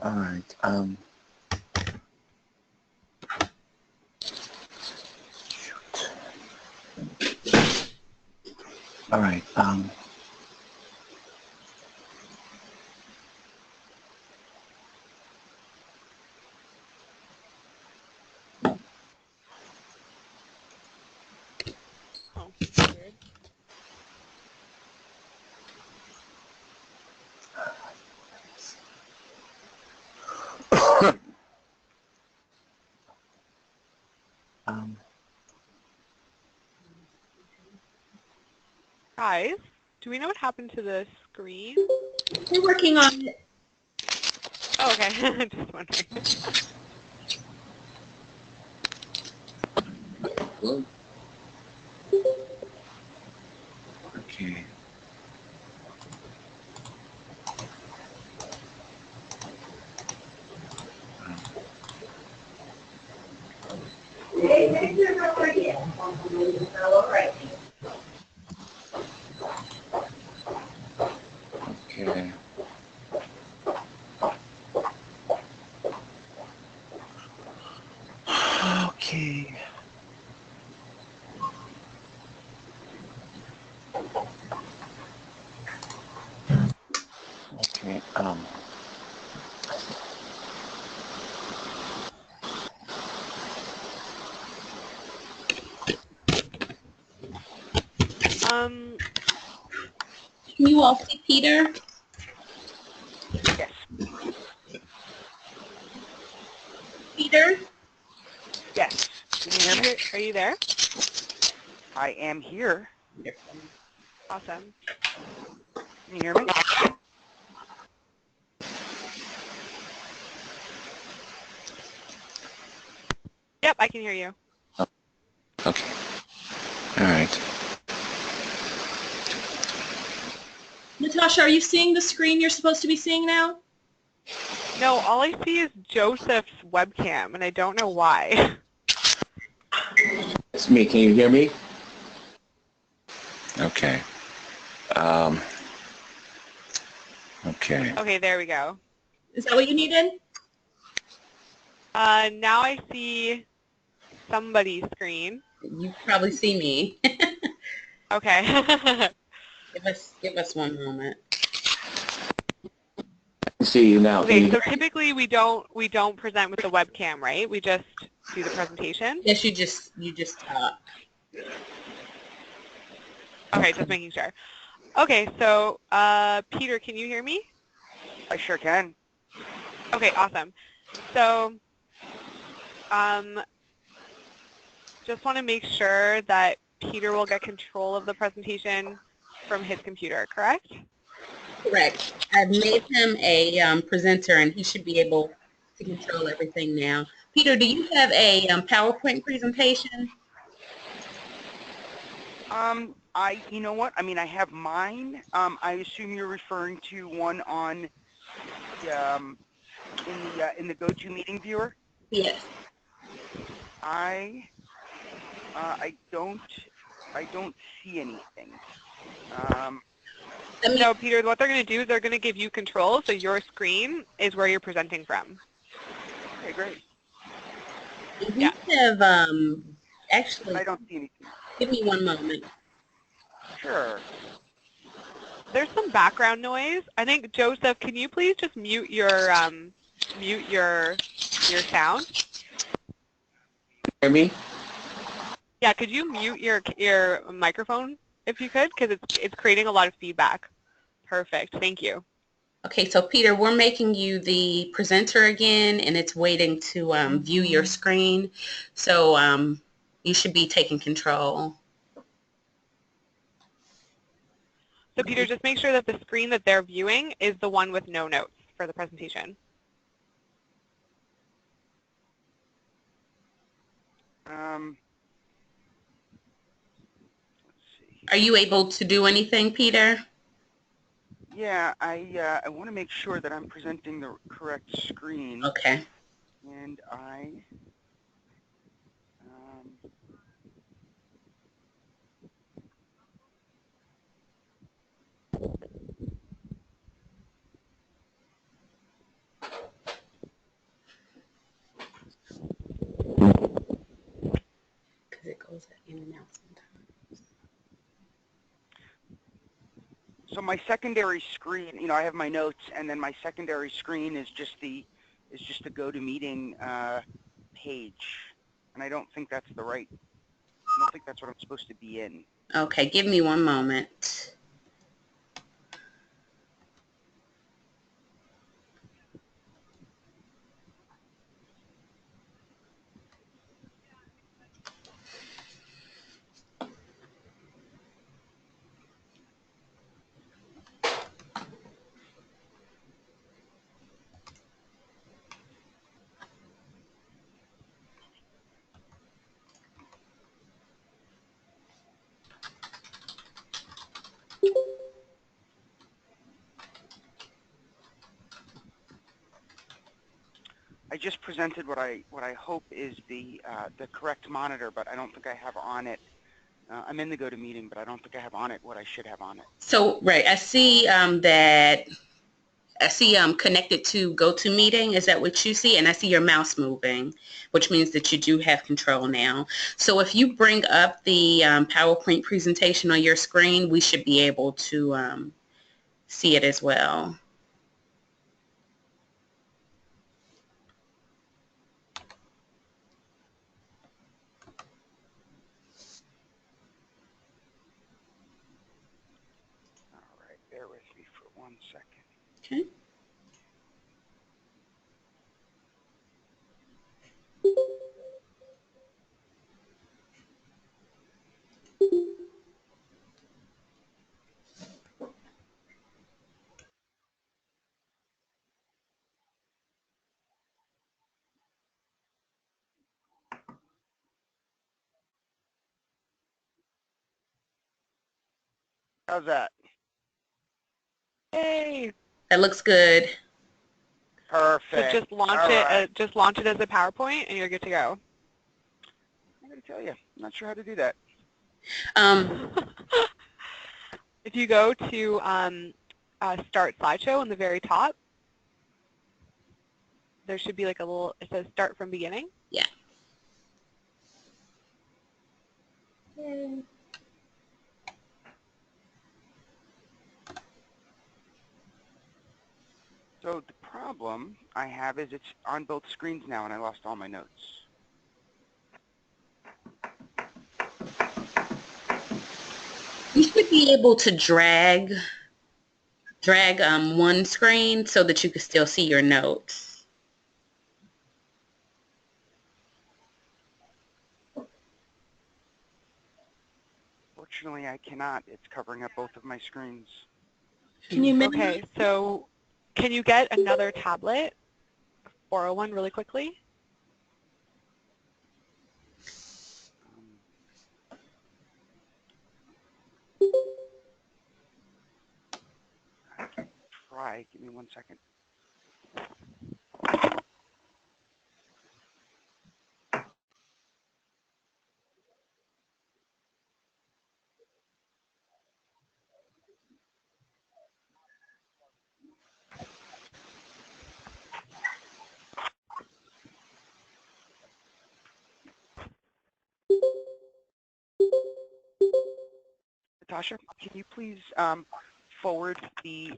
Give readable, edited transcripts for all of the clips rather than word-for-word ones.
All right. Shoot. All right. Oh, weird. Guys, do we know what happened to the screen? We're working on it. Oh, okay. Just wondering. Hello? Okay. Okay. Okay. Okay. Can you all see Peter? Yes. Peter? Yes. Can you hear me? Are you there? I am here. Awesome. Can you hear me? Yep, I can hear you. Okay. All right. Natasha, are you seeing the screen you're supposed to be seeing now? No, all I see is Joseph's webcam, and I don't know why. It's me. Can you hear me? Okay. Okay. Okay, there we go. Is that what you needed? Now I see somebody's screen. You probably see me. Okay. Give us one moment. I see you now. Can Okay, you so hear me? typically we don't present with the webcam, right? We just do the presentation. Yes, you just talk. Okay, just making sure. Okay, so Peter, can you hear me? I sure can. Okay, awesome. So just want to make sure that Peter will get control of the presentation from his computer, correct? Correct. I've made him a presenter, and he should be able to control everything now. Peter, do you have a PowerPoint presentation? You know what? I mean, I have mine. I assume you're referring to one on in the GoToMeeting viewer. Yes. I don't see anything. No, Peter, what they're going to do is they're going to give you control, so your screen is where you're presenting from. Okay, great. We have actually. I don't see anything. Give me one moment. Sure. There's some background noise. I think Joseph, can you please just mute your sound? Hear me? Yeah, could you mute your microphone if you could, because it's creating a lot of feedback. Perfect. Thank you. Okay, so Peter, we're making you the presenter again, and it's waiting to view your screen. So you should be taking control. So Peter, just make sure that the screen that they're viewing is the one with no notes for the presentation. Let's see. Are you able to do anything, Peter? Yeah, I want to make sure that I'm presenting the correct screen. Okay. And I So my secondary screen, you know, I have my notes, and then my secondary screen is just the GoToMeeting page, and I don't think that's the right. I don't think that's what I'm supposed to be in. Okay, give me one moment. I just presented what I hope is the correct monitor, but I don't think I have on it. I'm in the GoToMeeting, but I don't think I have on it what I should have on it. So, right, I see that connected to GoToMeeting. Is that what you see? And I see your mouse moving, which means that you do have control now. So if you bring up the PowerPoint presentation on your screen, we should be able to see it as well. All right, bear with me for 1 second. Okay. How's that? Yay! That looks good. Perfect. So just launch All it. right. Just launch it as a PowerPoint, and you're good to go. I gotta tell you, I'm not sure how to do that. If you go to Start Slideshow on the very top, there should be like a little. It says Start from Beginning. Yeah. So the problem I have is it's on both screens now, and I lost all my notes. You should be able to drag one screen so that you can still see your notes. Fortunately, I cannot. It's covering up both of my screens. Can you Okay, so can you get another tablet, borrow one really quickly? I can try. Give me 1 second. Natasha, can you please forward the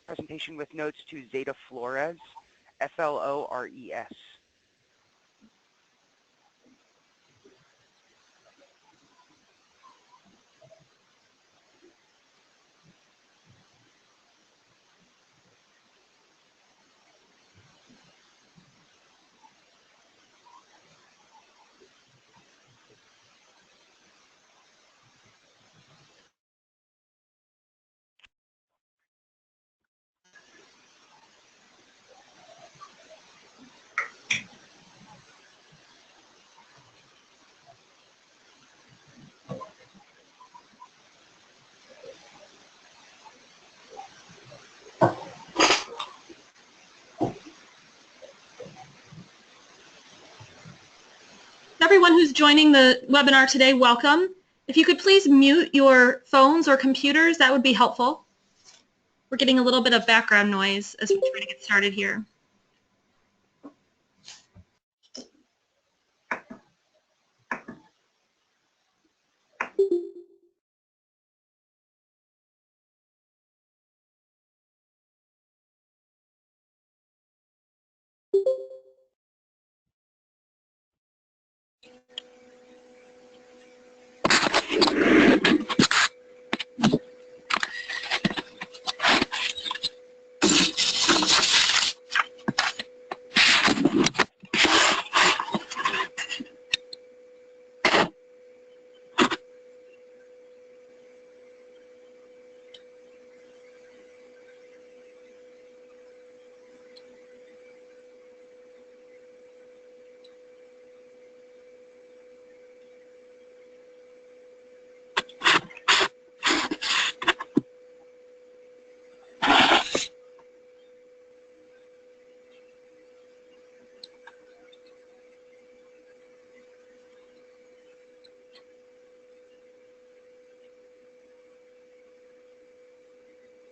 presentation with notes to Zeta Flores, Flores? Everyone who's joining the webinar today, welcome. If you could please mute your phones or computers, that would be helpful. We're getting a little bit of background noise as we try to get started here.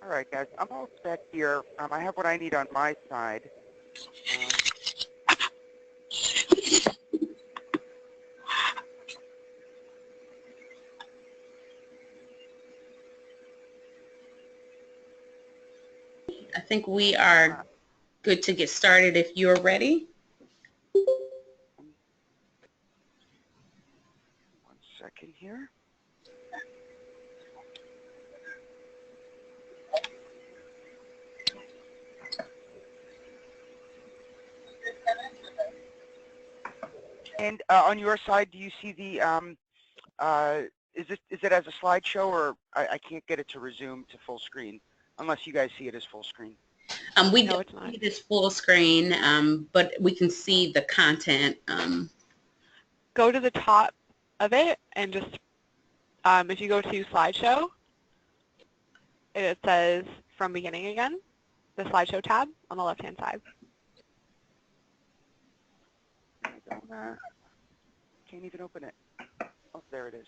All right, guys, I'm all set here. I have what I need on my side. I think we are good to get started if you're ready. 1 second here. And on your side, do you see the, is it as a slideshow, or I can't get it to resume to full screen unless you guys see it as full screen? We No, don't it's not. see this full screen, but we can see the content. Go to the top of it and just, if you go to slideshow, it says from beginning again, the slideshow tab on the left-hand side. Can't even open it. Oh, there it is.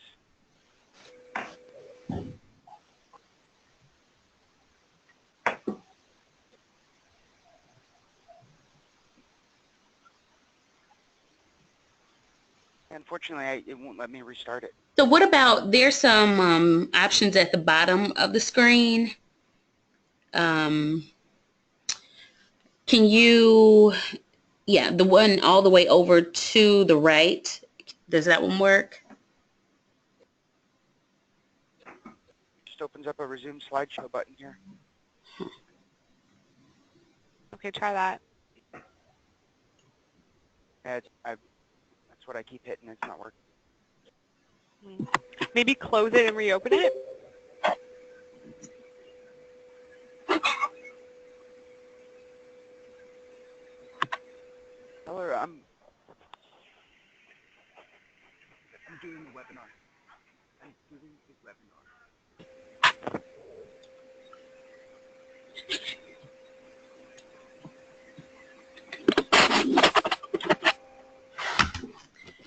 Unfortunately, it won't let me restart it. So what about, there's some options at the bottom of the screen. Can you, yeah, the one all the way over to the right, does that one work? Just opens up a resume slideshow button here. Okay, try that. That's what I keep hitting. It's not working. Maybe close it and reopen it. Tell her I'm doing the webinar. I'm doing the webinar.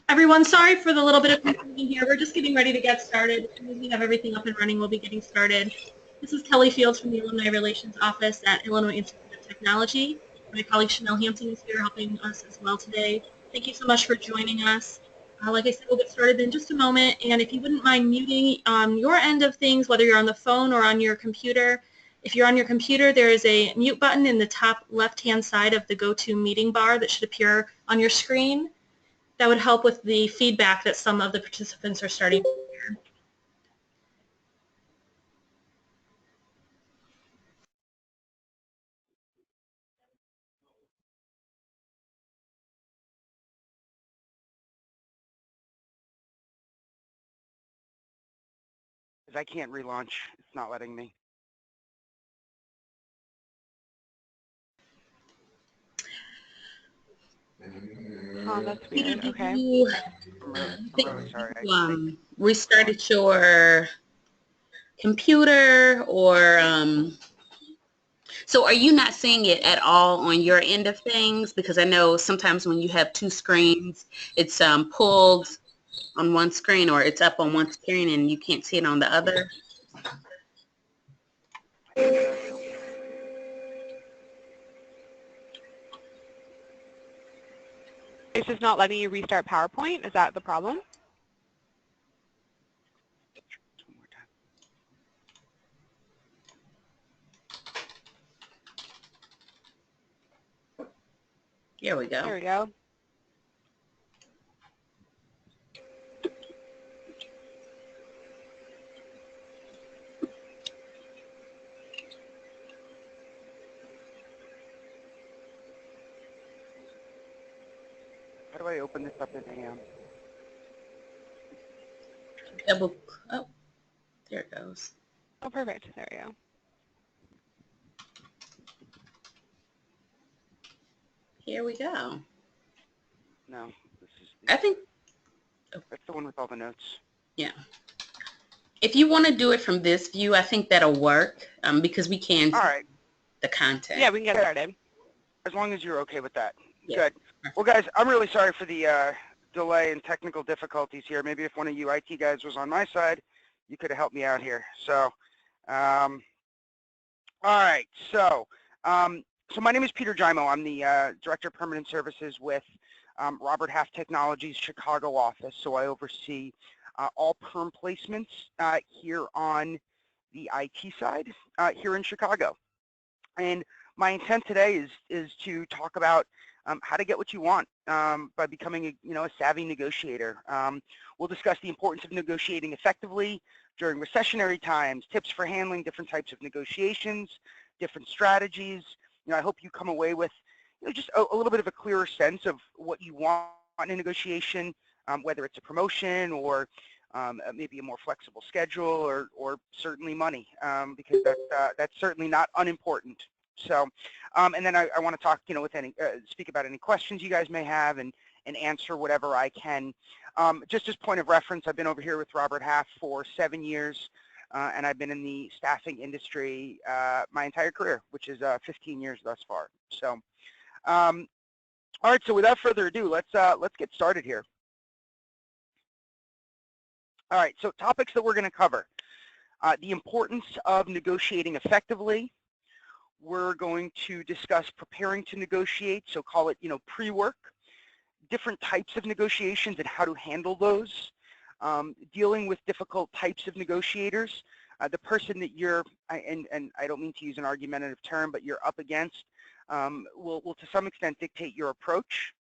Everyone, sorry for the little bit of confusion here. We're just getting ready to get started. As soon as we have everything up and running, we'll be getting started. This is Kelly Fields from the Alumni Relations Office at Illinois Institute of Technology. My colleague Chanel Hampton is here helping us as well today. Thank you so much for joining us. Like I said, we'll get started in just a moment. And if you wouldn't mind muting on your end of things, whether you're on the phone or on your computer. If you're on your computer, there is a mute button in the top left-hand side of the GoToMeeting bar that should appear on your screen. That would help with the feedback that some of the participants are starting to hear. Because I can't relaunch. It's not letting me. That's weird. Okay. You, I'm think really sorry. you restarted your computer, or so are you not seeing it at all on your end of things? Because I know sometimes when you have two screens, it's pulled on one screen, or it's up on one screen and you can't see it on the other. It's just not letting you restart PowerPoint. Is that the problem? One more time. Here we go. There we go. How do I open this up in AM? Double. Oh, there it goes. Oh, perfect. There we go. Here we go. No, this is I think, that's the one with all the notes. yeah. If you want to do it from this view, I think that'll work because we can All see right, the content. Yeah, we can get started. as long as you're okay with that. Yeah. Good. Well, guys, I'm really sorry for the delay and technical difficulties here. Maybe if one of you IT guys was on my side, you could have helped me out here. So, all right. So my name is Peter Giaimo. I'm the Director of Permanent Services with Robert Half Technologies Chicago office. So I oversee all perm placements here on the IT side here in Chicago. And my intent today is to talk about how to get what you want by becoming a savvy negotiator. We'll discuss the importance of negotiating effectively during recessionary times, tips for handling different types of negotiations, different strategies. I hope you come away with just a little bit of a clearer sense of what you want in a negotiation, whether it's a promotion or maybe a more flexible schedule or certainly money, because that's certainly not unimportant. So, and then I want to talk, with speak about any questions you guys may have and answer whatever I can. Just as point of reference, I've been over here with Robert Half for 7 years, and I've been in the staffing industry my entire career, which is 15 years thus far. So, all right. So without further ado, let's get started here. All right. So topics that we're going to cover: the importance of negotiating effectively. We're going to discuss preparing to negotiate, so call it, pre-work, different types of negotiations and how to handle those, dealing with difficult types of negotiators, the person that you're, and I don't mean to use an argumentative term, but you're up against, will to some extent dictate your approach,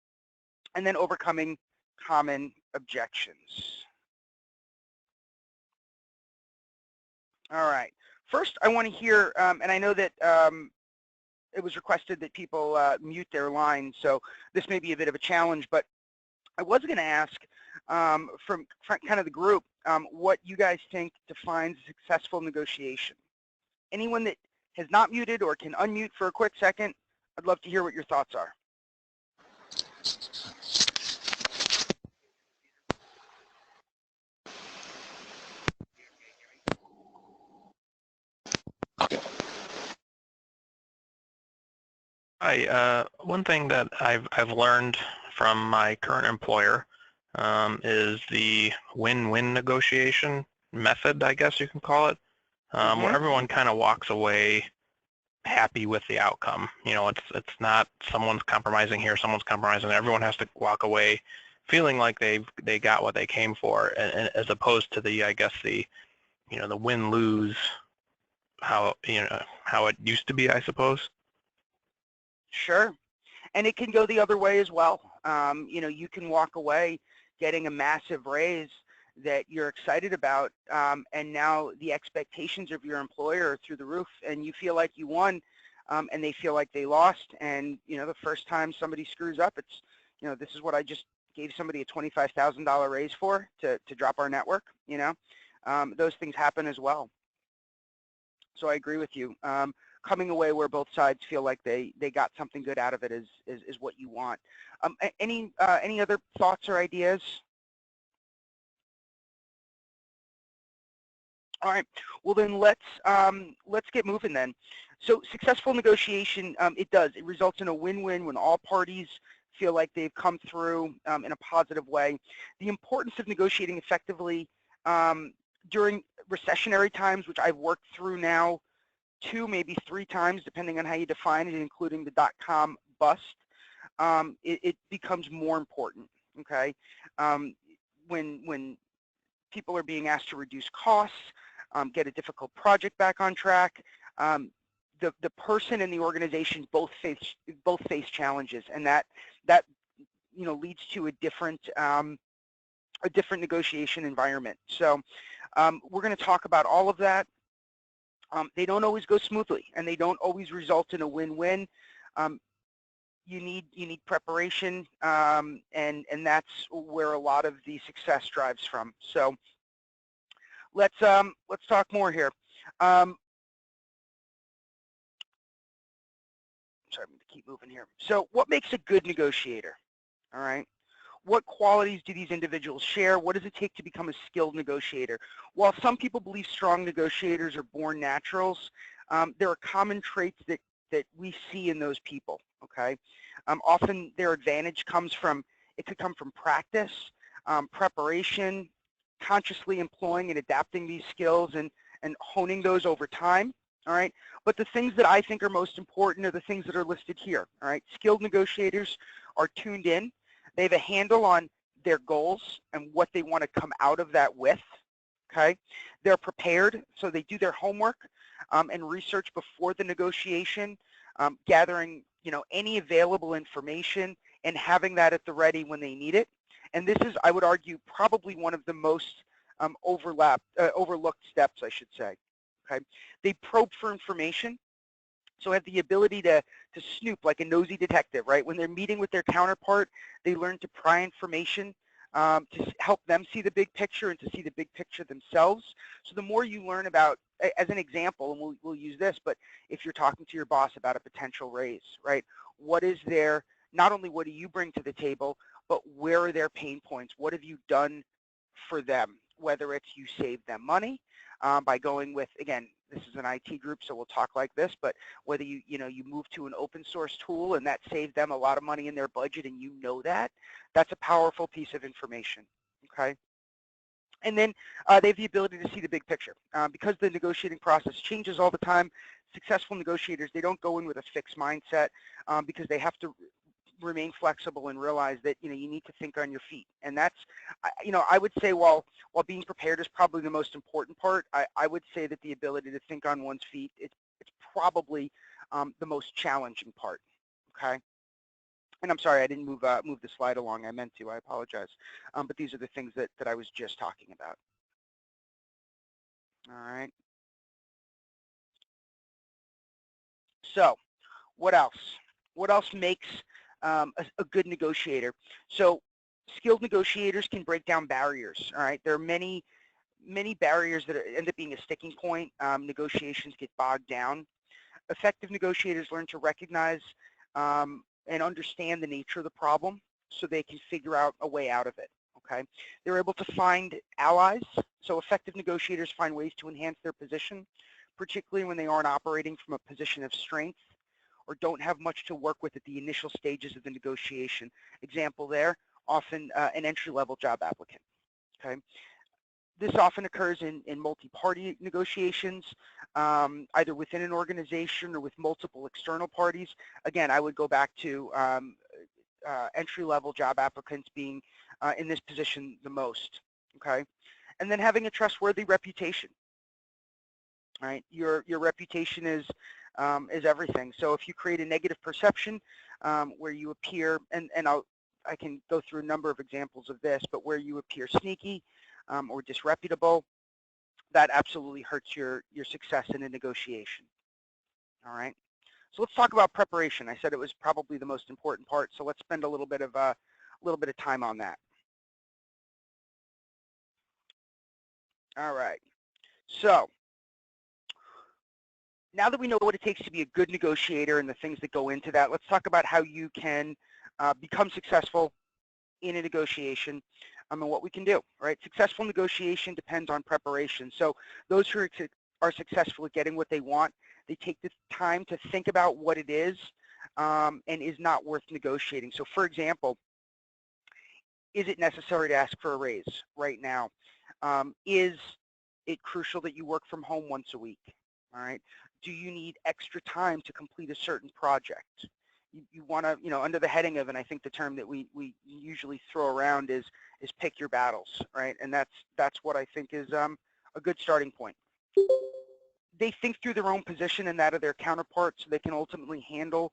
and then overcoming common objections. All right. First, I want to hear, and I know that it was requested that people mute their lines, so this may be a bit of a challenge, but I was going to ask from kind of the group what you guys think defines a successful negotiation. Anyone that has not muted or can unmute for a quick second, I'd love to hear what your thoughts are. Hi. One thing that I've learned from my current employer is the win-win negotiation method, I guess you can call it, where everyone kind of walks away happy with the outcome. It's not someone's compromising here, someone's compromising there. Everyone has to walk away feeling like they got what they came for, and as opposed to the win-lose how it used to be, I suppose. Sure. And it can go the other way as well. You can walk away getting a massive raise that you're excited about, and now the expectations of your employer are through the roof, and you feel like you won, and they feel like they lost. And, the first time somebody screws up, it's, this is what I just gave somebody a $25,000 raise for to drop our network, those things happen as well. So I agree with you. Coming away where both sides feel like they got something good out of it is what you want. Any other thoughts or ideas? All right. Well, then let's get moving then. So successful negotiation, it results in a win-win when all parties feel like they've come through in a positive way. The importance of negotiating effectively during recessionary times, which I've worked through now 2, maybe 3 times, depending on how you define it, including the .com bust, it becomes more important, okay? When people are being asked to reduce costs, get a difficult project back on track, the person and the organization both face challenges, and that leads to a different negotiation environment. So we're going to talk about all of that. They don't always go smoothly, and they don't always result in a win-win. You need preparation, and that's where a lot of the success drives from. So let's talk more here. Sorry, I'm going to keep moving here. So what makes a good negotiator? All right. What qualities do these individuals share? What does it take to become a skilled negotiator? While some people believe strong negotiators are born naturals, there are common traits that we see in those people, okay? Often their advantage could come from practice, preparation, consciously employing and adapting these skills and honing those over time, all right? But the things that I think are most important are the things that are listed here, all right? Skilled negotiators are tuned in. They have a handle on their goals and what they want to come out of that with, okay? They're prepared, so they do their homework and research before the negotiation, gathering, any available information and having that at the ready when they need it. And this is, I would argue, probably one of the most overlooked steps, I should say, okay? They probe for information, so have the ability to snoop like a nosy detective, right? When they're meeting with their counterpart, they learn to pry information to help them see the big picture and to see the big picture themselves. So the more you learn about, as an example, and we'll use this, but if you're talking to your boss about a potential raise, right? What is their, not only what do you bring to the table, but where are their pain points? What have you done for them? Whether it's you save them money by going with, again, this is an IT group, so we'll talk like this, but whether you move to an open source tool and that saved them a lot of money in their budget and that's a powerful piece of information, okay? And then they have the ability to see the big picture. Because the negotiating process changes all the time, successful negotiators, they don't go in with a fixed mindset because they have to remain flexible and realize that you need to think on your feet. And that's, I would say while being prepared is probably the most important part, I would say that the ability to think on one's feet, it's probably the most challenging part, okay? And I'm sorry I didn't move the slide along. I meant to. I apologize. But these are the things that I was just talking about. All right. So what else? What else makes a good negotiator? So skilled negotiators can break down barriers, all right? There are many barriers that end up being a sticking point. Negotiations get bogged down. Effective negotiators learn to recognize and understand the nature of the problem so they can figure out a way out of it, okay? They're able to find allies. So effective negotiators find ways to enhance their position, particularly when they aren't operating from a position of strength or don't have much to work with at the initial stages of the negotiation. Example there, often an entry-level job applicant, okay? This often occurs in multi-party negotiations, either within an organization or with multiple external parties. Again, I would go back to entry-level job applicants being in this position the most, okay? And then having a trustworthy reputation, right? Your reputation is everything. So if you create a negative perception where you appear, and I can go through a number of examples of this, but where you appear sneaky or disreputable, that absolutely hurts your success in a negotiation. All right. So let's talk about preparation. I said it was probably the most important part, so let's spend a little bit of time on that. All right. So now that we know what it takes to be a good negotiator and the things that go into that, let's talk about how you can become successful in a negotiation and what we can do, right? Successful negotiation depends on preparation. So those who are successful at getting what they want, they take the time to think about what it is and is not worth negotiating. So for example, is it necessary to ask for a raise right now? Is it crucial that you work from home once a week? All right. Do you need extra time to complete a certain project? You want to, under the heading of, and I think the term that we usually throw around is pick your battles, right? And that's what I think is a good starting point. they think through their own position and that of their counterpart so they can ultimately handle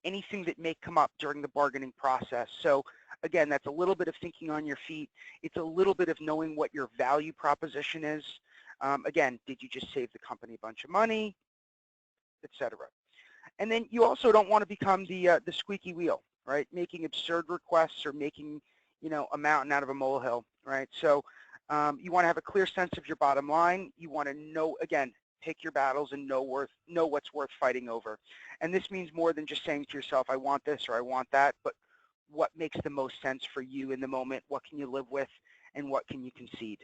anything that may come up during the bargaining process. So again, that's a little bit of thinking on your feet. It's a little bit of knowing what your value proposition is. Again, did you just save the company a bunch of money, etc. And then you also don't want to become the squeaky wheel, right? Making absurd requests or making, a mountain out of a molehill, right? So you want to have a clear sense of your bottom line. You want to know, again, pick your battles and know what's worth fighting over. And this means more than just saying to yourself, I want this or I want that, but what makes the most sense for you in the moment? What can you live with and what can you concede?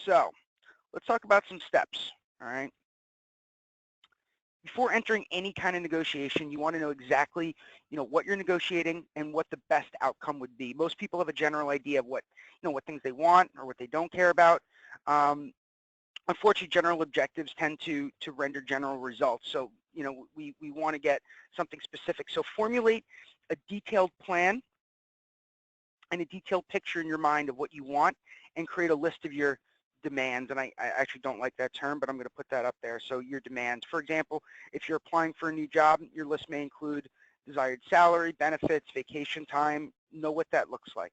So let's talk about some steps, all right? Before entering any kind of negotiation, you want to know exactly, what you're negotiating and what the best outcome would be. Most people have a general idea of what things they want or what they don't care about. Unfortunately, general objectives tend to render general results. So, we want to get something specific. So formulate a detailed plan and a detailed picture in your mind of what you want and create a list of your demands. And I actually don't like that term, but I'm going to put that up there. So your demands. For example, if you're applying for a new job, your list may include desired salary, benefits, vacation time. Know what that looks like.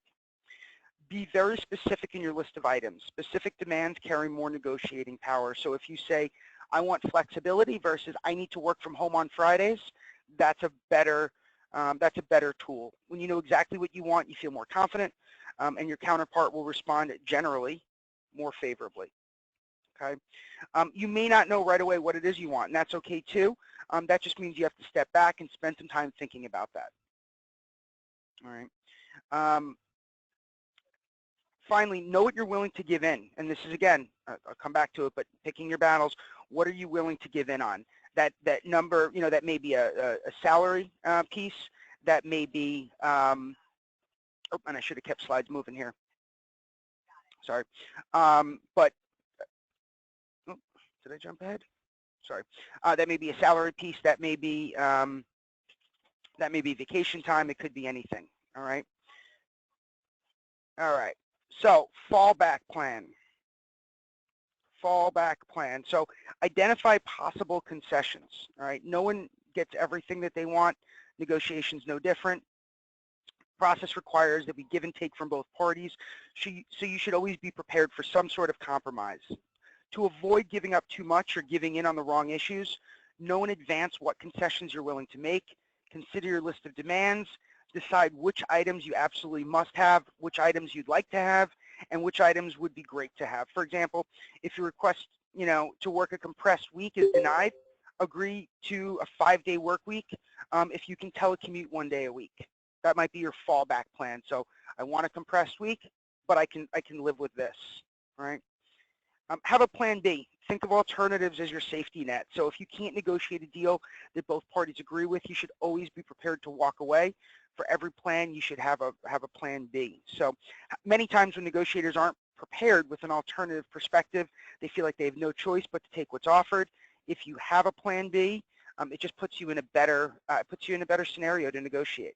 Be very specific in your list of items. Specific demands carry more negotiating power. So if you say, I want flexibility versus I need to work from home on Fridays, that's a better tool. When you know exactly what you want, you feel more confident, and your counterpart will respond generally more favorably. Okay. You may not know right away what it is you want, and that's okay too. That just means you have to step back and spend some time thinking about that. All right. Finally, know what you're willing to give in. And this is, again, I'll come back to it, but picking your battles, what are you willing to give in on? That number, that may be a salary piece. That may be, and I should have kept slides moving here. Sorry. But, did I jump ahead? Sorry. That may be a salary piece. That may be vacation time. It could be anything. All right. All right. So fallback plan. Fallback plan. So identify possible concessions. All right. No one gets everything that they want. Negotiations no different. Process requires that we give and take from both parties. So you should always be prepared for some sort of compromise. To avoid giving up too much or giving in on the wrong issues, know in advance what concessions you're willing to make. Consider your list of demands. Decide which items you absolutely must have, which items you'd like to have, and which items would be great to have. For example, if your request, to work a compressed week is denied, agree to a 5-day work week if you can telecommute 1 day a week. That might be your fallback plan. So I want a compressed week, but I can live with this, right? Have a plan B. Think of alternatives as your safety net. So if you can't negotiate a deal that both parties agree with, you should always be prepared to walk away. For every plan, you should have a plan B. So many times when negotiators aren't prepared with an alternative perspective, they feel like they have no choice but to take what's offered. If you have a plan B, it just puts you in a better scenario to negotiate.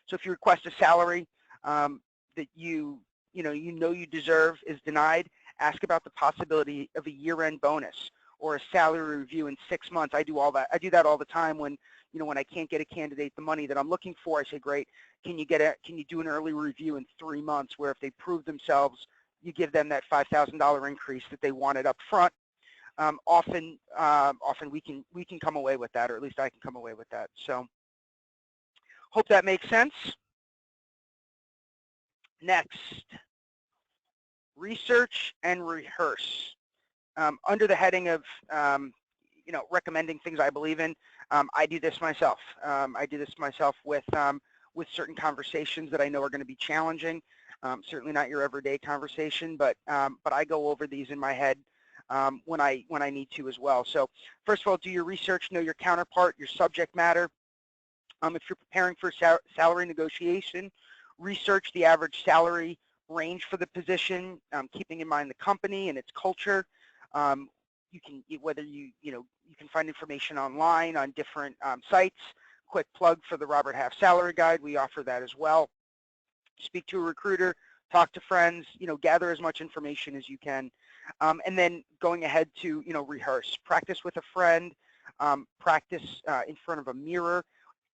So if you request a salary that you deserve is denied, ask about the possibility of a year-end bonus or a salary review in 6 months. I do that all the time when I can't get a candidate the money that I'm looking for. I say, great, can you do an early review in 3 months, where if they prove themselves, you give them that $5,000 increase that they wanted up front. Often we can come away with that, or at least I can come away with that. So hope that makes sense. Next, research and rehearse. Under the heading of recommending things I believe in, I do this myself. I do this myself with certain conversations that I know are going to be challenging. Certainly not your everyday conversation, but I go over these in my head when I need to as well. So first of all, do your research, know your counterpart, your subject matter. If you're preparing for salary negotiation, research the average salary range for the position, keeping in mind the company and its culture. You can find information online on different sites. Quick plug for the Robert Half Salary Guide. We offer that as well. speak to a recruiter, talk to friends, gather as much information as you can. And then going ahead to, rehearse, practice with a friend, practice in front of a mirror.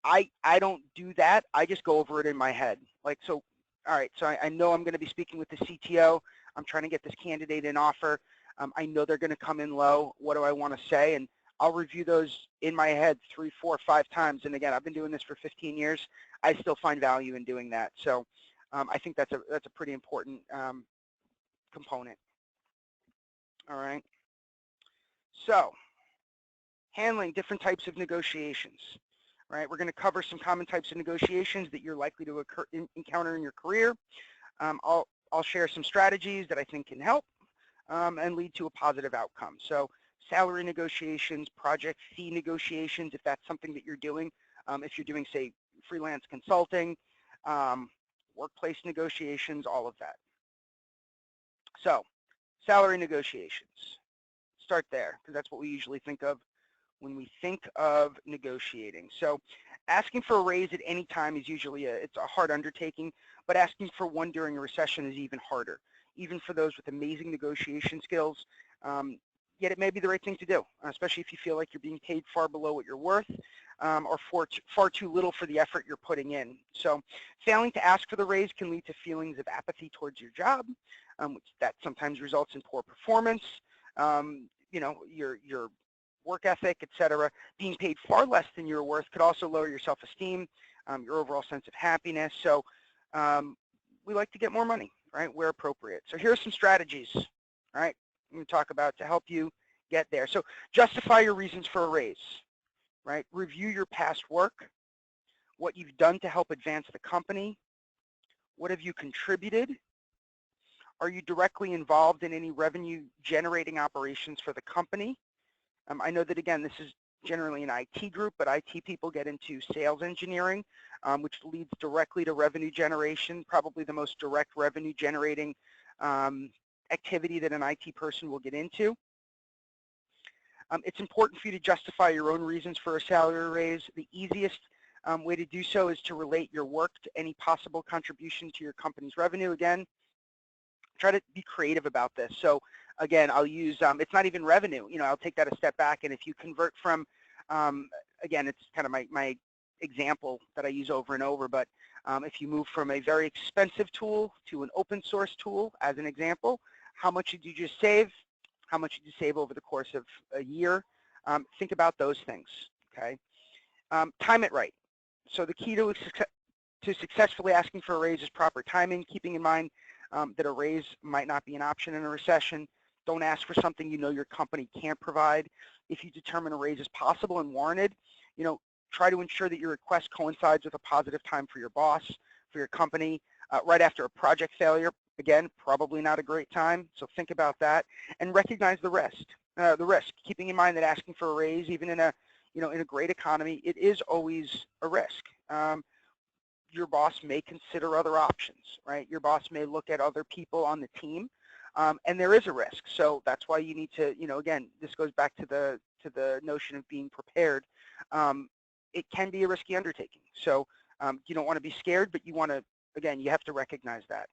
I don't do that. I just go over it in my head. Like, so, all right, so I know I'm going to be speaking with the CTO. I'm trying to get this candidate an offer. I know they're going to come in low. What do I want to say? And I'll review those in my head 3, 4, 5 times. And again, I've been doing this for 15 years. I still find value in doing that. So I think that's a pretty important component. All right. So handling different types of negotiations. Right. We're going to cover some common types of negotiations that you're likely to encounter in your career. I'll share some strategies that I think can help and lead to a positive outcome. So salary negotiations, project fee negotiations, if that's something that you're doing, if you're doing, say, freelance consulting, workplace negotiations, all of that. So salary negotiations, start there, because that's what we usually think of when we think of negotiating. So asking for a raise at any time is usually it's a hard undertaking, but asking for one during a recession is even harder, even for those with amazing negotiation skills. Yet it may be the right thing to do, especially if you feel like you're being paid far below what you're worth or far too little for the effort you're putting in. So failing to ask for the raise can lead to feelings of apathy towards your job, which that sometimes results in poor performance, your work ethic, etc. Being paid far less than you're worth could also lower your self-esteem, your overall sense of happiness. So we like to get more money, right, where appropriate. So here are some strategies, all right, I'm going to talk about to help you get there. So justify your reasons for a raise, right? Review your past work, what you've done to help advance the company, what have you contributed, are you directly involved in any revenue-generating operations for the company? I know that, again, this is generally an IT group, but IT people get into sales engineering, which leads directly to revenue generation, probably the most direct revenue-generating activity that an IT person will get into. It's important for you to justify your own reasons for a salary raise. The easiest way to do so is to relate your work to any possible contribution to your company's revenue. Again, try to be creative about this. So again, I'll use, it's not even revenue, I'll take that a step back, and if you convert from, again, it's kind of my example that I use over and over, but if you move from a very expensive tool to an open source tool, as an example, how much did you just save? How much did you save over the course of a year? Think about those things, okay? Time it right. So the key to successfully asking for a raise is proper timing, keeping in mind that a raise might not be an option in a recession. Don't ask for something you know your company can't provide. If you determine a raise is possible and warranted, try to ensure that your request coincides with a positive time for your boss, for your company. Right after a project failure, again, probably not a great time, so think about that. And recognize the risk, keeping in mind that asking for a raise, even in a, in a great economy, it is always a risk. Your boss may consider other options, right? Your boss may look at other people on the team, and there is a risk. So that's why you need to, again, this goes back to the notion of being prepared. It can be a risky undertaking. So you don't want to be scared, but you want to, again, you have to recognize that.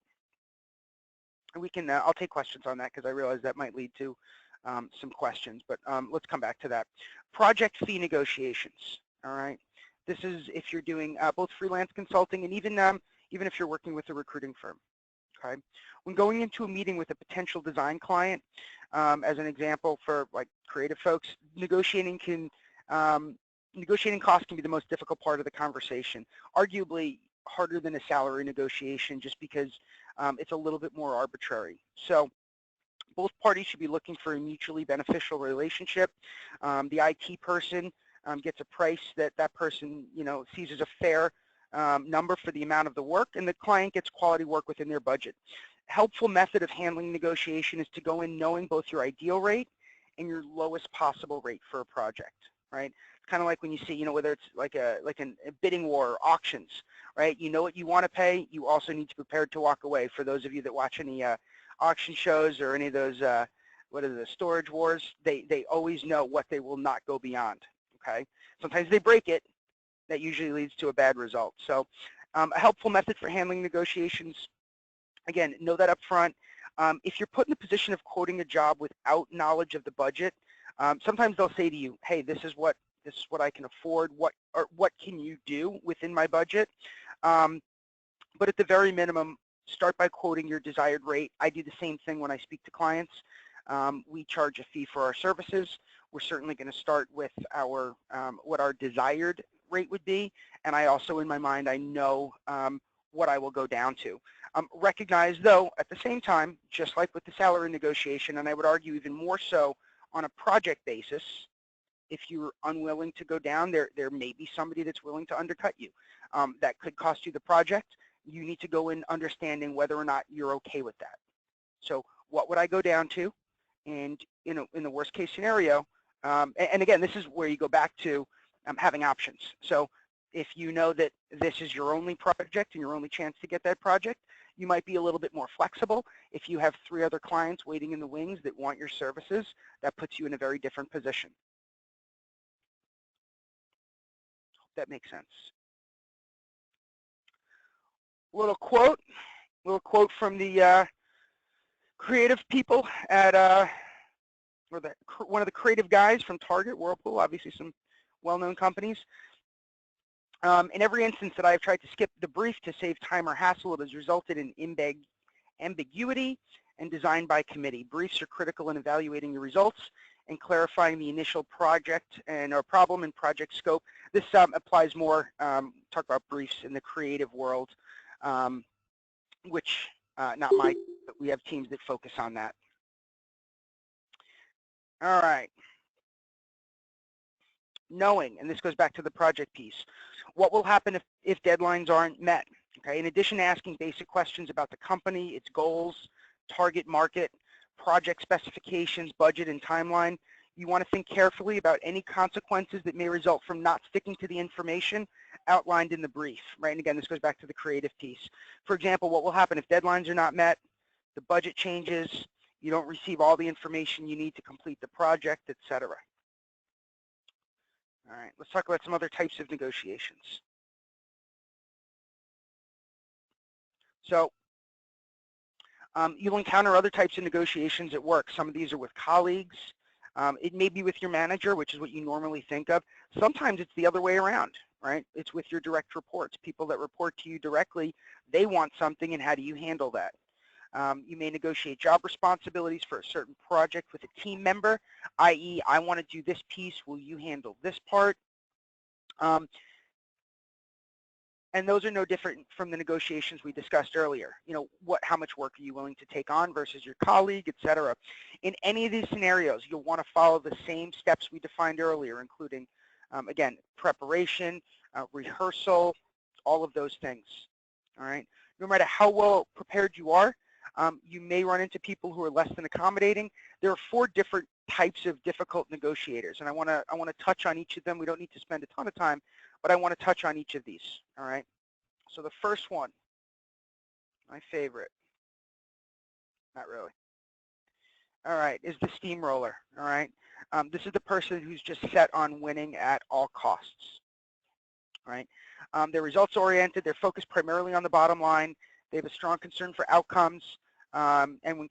And we can, I'll take questions on that because I realize that might lead to some questions, but let's come back to that. Project fee negotiations, all right? This is if you're doing both freelance consulting and even if you're working with a recruiting firm, okay? When going into a meeting with a potential design client, as an example for like creative folks, negotiating costs can be the most difficult part of the conversation, arguably harder than a salary negotiation just because it's a little bit more arbitrary. So both parties should be looking for a mutually beneficial relationship. The IT person gets a price that person, sees as a fair number for the amount of the work, and the client gets quality work within their budget. Helpful method of handling negotiation is to go in knowing both your ideal rate and your lowest possible rate for a project, right? It's kind of like when you see, whether it's like a bidding war or auctions, right? You know what you want to pay. You also need to be prepared to walk away. For those of you that watch any auction shows or any of those, what are the storage wars, they always know what they will not go beyond, okay? Sometimes they break it. That usually leads to a bad result. So A helpful method for handling negotiations, again, know that up front. If you're put in the position of quoting a job without knowledge of the budget, sometimes they'll say to you, hey, this is what I can afford, what can you do within my budget? But at the very minimum, start by quoting your desired rate. I do the same thing when I speak to clients. We charge a fee for our services. We're certainly going to start with our what our desired rate would be, and I also, in my mind, I know what I will go down to. Recognize, though, at the same time, just like with the salary negotiation, and I would argue even more so on a project basis, if you're unwilling to go down, there may be somebody that's willing to undercut you. That could cost you the project. You need to go in understanding whether or not you're okay with that. So what would I go down to? And in the worst case scenario, and again, this is where you go back to having options. So if you know that this is your only project and your only chance to get that project, you might be a little bit more flexible. If you have 3 other clients waiting in the wings that want your services, that puts you in a very different position. Hope that makes sense. Little quote from the creative people at one of the creative guys from Target, Whirlpool, obviously some well-known companies. In every instance that I've tried to skip the brief to save time or hassle, it has resulted in ambiguity and design by committee. Briefs are critical in evaluating your results and clarifying the initial project or problem and project scope. This applies more, talk about briefs in the creative world, which, not my, but we have teams that focus on that. All right. Knowing, and this goes back to the project piece, what will happen if deadlines aren't met? Okay, in addition to asking basic questions about the company, its goals, target market, project specifications, budget, and timeline, you want to think carefully about any consequences that may result from not sticking to the information outlined in the brief, right? And again, this goes back to the creative piece. For example, what will happen if deadlines are not met, the budget changes, you don't receive all the information you need to complete the project, etc. All right, let's talk about some other types of negotiations. So you'll encounter other types of negotiations at work. Some of these are with colleagues. It may be with your manager, which is what you normally think of. Sometimes it's the other way around, right? It's with your direct reports, people that report to you directly. They want something, and how do you handle that? You may negotiate job responsibilities for a certain project with a team member, i.e., I want to do this piece, will you handle this part? And those are no different from the negotiations we discussed earlier. You know, how much work are you willing to take on versus your colleague, et cetera. In any of these scenarios, you'll want to follow the same steps we defined earlier, including, again, preparation, rehearsal, all of those things, all right? No matter how well prepared you are, you may run into people who are less than accommodating. There are 4 different types of difficult negotiators, and I want to touch on each of them. We don't need to spend a ton of time, but I want to touch on each of these, all right? So the first one, my favorite, not really, all right, is the steamroller, all right? This is the person who's just set on winning at all costs, all right? They're results-oriented. They're focused primarily on the bottom line. They have a strong concern for outcomes, and when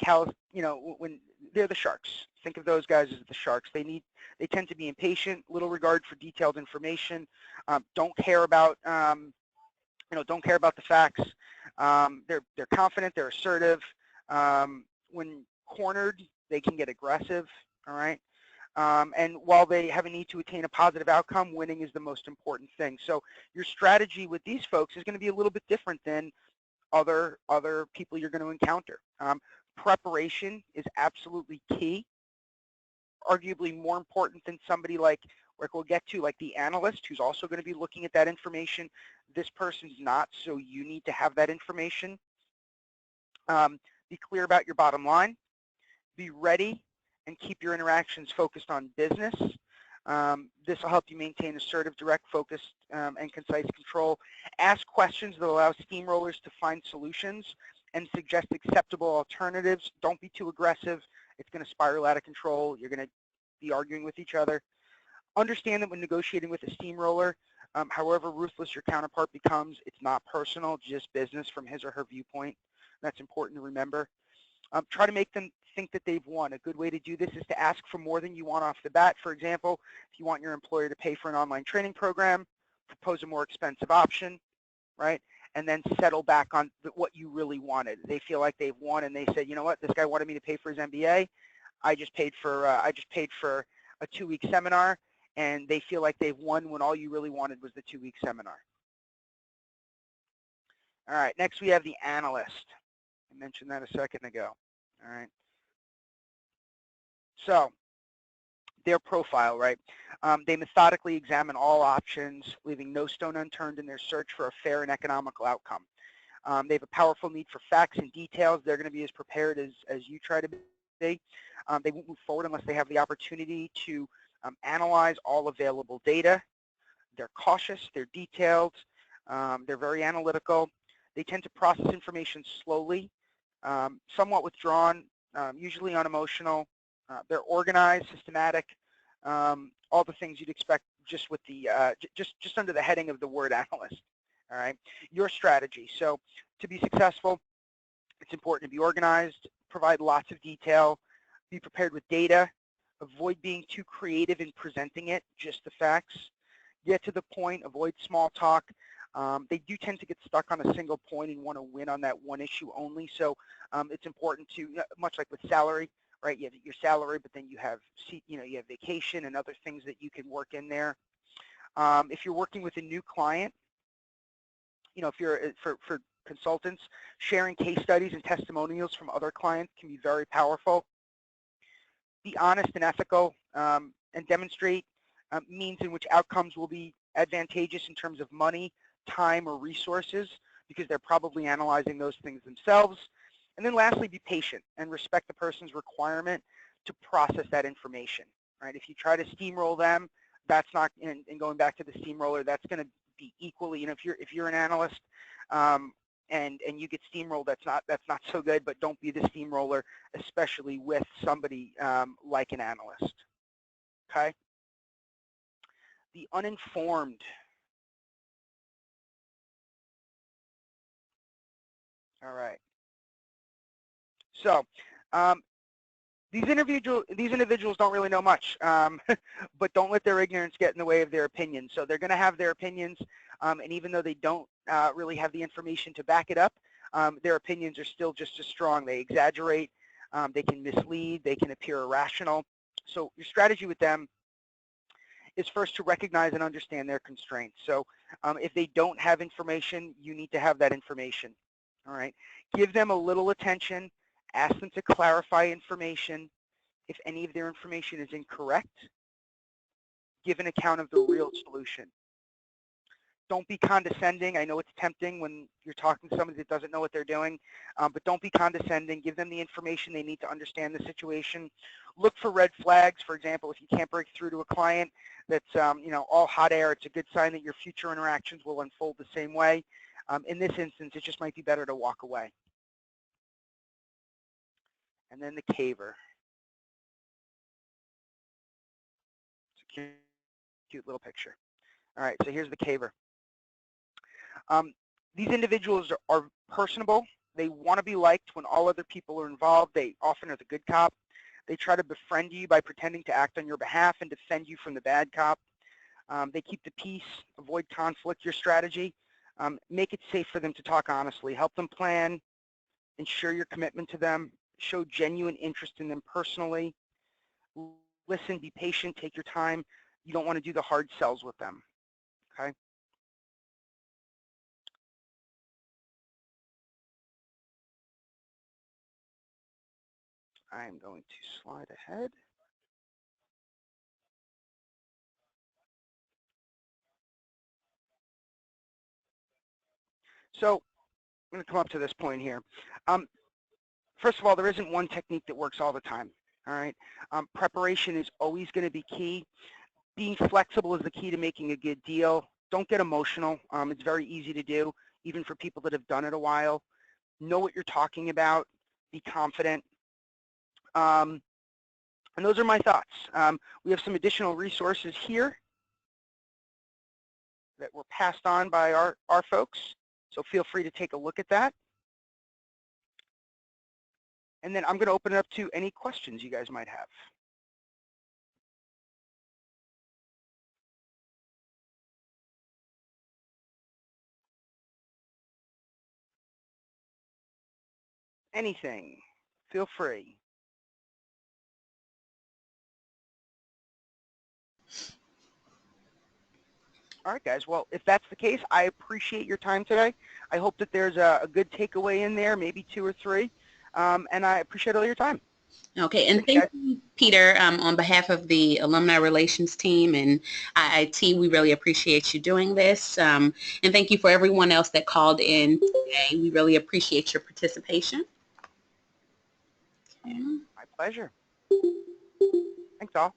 they're the sharks. Think of those guys as the sharks. They tend to be impatient, little regard for detailed information, don't care about don't care about the facts. They're confident, they're assertive. When cornered, they can get aggressive, all right? And while they have a need to attain a positive outcome, winning is the most important thing. So your strategy with these folks is going to be a little bit different than other people you're going to encounter. Preparation is absolutely key, arguably more important than somebody like we'll get to, like the analyst, who's also going to be looking at that information. This person's not, so you need to have that information. Be clear about your bottom line. Be ready and keep your interactions focused on business. This will help you maintain assertive, direct, focused, and concise control. Ask questions that allow steamrollers to find solutions and suggest acceptable alternatives. Don't be too aggressive. It's going to spiral out of control. You're going to be arguing with each other. Understand that when negotiating with a steamroller, However ruthless your counterpart becomes, it's not personal, just business from his or her viewpoint. That's important to remember. Try to make them think that they've won. A good way to do this is to ask for more than you want off the bat. For example, if you want your employer to pay for an online training program, propose a more expensive option, right? And then settle back on what you really wanted. They feel like they've won, and they said, you know what, this guy wanted me to pay for his MBA. I just paid for a 2-week seminar, and they feel like they've won when all you really wanted was the 2-week seminar. All right, next we have the analyst. I mentioned that a second ago. All right. So their profile, right? They methodically examine all options, leaving no stone unturned in their search for a fair and economical outcome. They have a powerful need for facts and details. They're going to be as prepared as you try to be. They won't move forward unless they have the opportunity to analyze all available data. They're cautious, they're detailed, they're very analytical. They tend to process information slowly, somewhat withdrawn, usually unemotional. They're organized, systematic, all the things you'd expect just with the just under the heading of the word analyst. All right, your strategy. So to be successful, it's important to be organized, provide lots of detail, be prepared with data, avoid being too creative in presenting it, just the facts, get to the point, avoid small talk. They do tend to get stuck on a single point and want to win on that one issue only. So it's important to, much like with salary, right? You have your salary, but then you have vacation and other things that you can work in there. If you're working with a new client, if you're for consultants, sharing case studies and testimonials from other clients can be very powerful. Be honest and ethical, and demonstrate means in which outcomes will be advantageous in terms of money, time, or resources, because they're probably analyzing those things themselves. And then lastly, be patient and respect the person's requirement to process that information, right? If you try to steamroll them, that's not, and going back to the steamroller, that's going to be equally, if you're an analyst and you get steamrolled, that's not so good, but don't be the steamroller, especially with somebody like an analyst, okay? The uninformed. All right. So these individuals don't really know much, but don't let their ignorance get in the way of their opinions. So they're going to have their opinions, and even though they don't really have the information to back it up, their opinions are still just as strong. They exaggerate, they can mislead, they can appear irrational. So your strategy with them is first to recognize and understand their constraints. So if they don't have information, you need to have that information. All right. Give them a little attention. Ask them to clarify information. If any of their information is incorrect, give an account of the real solution. Don't be condescending. I know it's tempting when you're talking to somebody that doesn't know what they're doing, but don't be condescending. Give them the information they need to understand the situation. Look for red flags. For example, if you can't break through to a client that's all hot air, it's a good sign that your future interactions will unfold the same way. In this instance, it just might be better to walk away. And then the caver. It's a cute little picture. All right, so here's the caver. These individuals are personable. They want to be liked when all other people are involved. They often are the good cop. They try to befriend you by pretending to act on your behalf and defend you from the bad cop. They keep the peace, avoid conflict. Your strategy, make it safe for them to talk honestly. Help them plan, ensure your commitment to them, show genuine interest in them personally. Listen, be patient, take your time. You don't want to do the hard sells with them, okay? I'm going to slide ahead. So I'm going to come up to this point here. First of all, there isn't one technique that works all the time, all right? Preparation is always going to be key. Being flexible is the key to making a good deal. Don't get emotional. It's very easy to do, even for people that have done it a while. Know what you're talking about. Be confident. And those are my thoughts. We have some additional resources here that were passed on by our folks. So feel free to take a look at that. And then I'm going to open it up to any questions you guys might have. Anything, feel free. All right, guys. Well, if that's the case, I appreciate your time today. I hope that there's a good takeaway in there, maybe 2 or 3. And I appreciate all your time. Okay, and thank you, Peter, on behalf of the Alumni Relations team and IIT. We really appreciate you doing this. And thank you for everyone else that called in today. We really appreciate your participation. Okay. My pleasure. Thanks all.